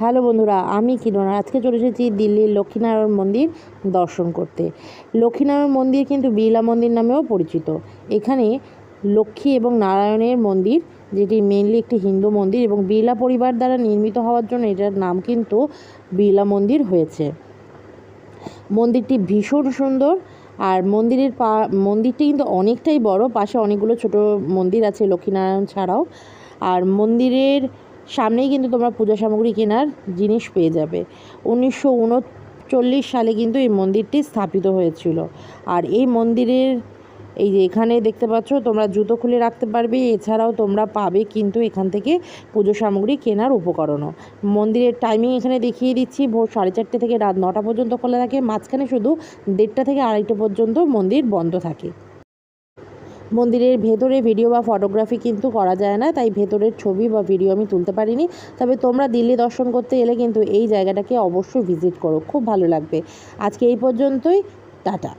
Hello বন্ধুরা, আমি কিরণ। আজকে চলে এসেছি দিল্লির লক্ষ্মীনারায়ণ মন্দির দর্শন করতে। লক্ষ্মীনারায়ণ মন্দির কিন্তু বিড়লা মন্দির নামেও পরিচিত। এখানে লক্ষ্মী এবং নারায়ণের মন্দির, যেটি মেনলি একটি হিন্দু মন্দির এবং বিড়লা পরিবার দ্বারা নির্মিত হওয়ার জন্য এটার নাম কিন্তু বিড়লা মন্দির হয়েছে। মন্দিরটি ভীষণ সুন্দর। আর মন্দিরটি কিন্তু অনেকটাই বড়, পাশে অনেকগুলো ছোট মন্দির আছে লক্ষ্মীনারায়ণ ছাড়াও। আর মন্দিরের সামনেই কিন্তু তোমরা পূজা সামগ্রী কেনার জিনিস পেয়ে যাবে। 1939 সালে কিন্তু এই মন্দিরটি স্থাপিত হয়েছিল। আর এই মন্দিরের এই যে এখানে দেখতে পাচ্ছ তোমরা জুতো খুলে রাখতে পারবে, এছাড়াও তোমরা পাবে কিন্তু এখান থেকে পুজো সামগ্রী কেনার উপকরণও। মন্দিরের টাইমিং এখানে দেখিয়ে দিচ্ছি, ভোর 4:30 থেকে রাত 9টা পর্যন্ত খোলা থাকে। মাঝখানে শুধু 1:30 থেকে 2:30 পর্যন্ত মন্দির বন্ধ থাকে। মন্দিরের ভেতরে ভিডিও বা ফটোগ্রাফি কিন্তু করা যায় না, তাই ভেতরের ছবি বা ভিডিও আমি তুলতে পারিনি। তবে তোমরা দিল্লি দর্শন করতে এলে কিন্তু এই জায়গাটাকে অবশ্যই ভিজিট করো, খুব ভালো লাগবে। আজকে এই পর্যন্তই, টাটা।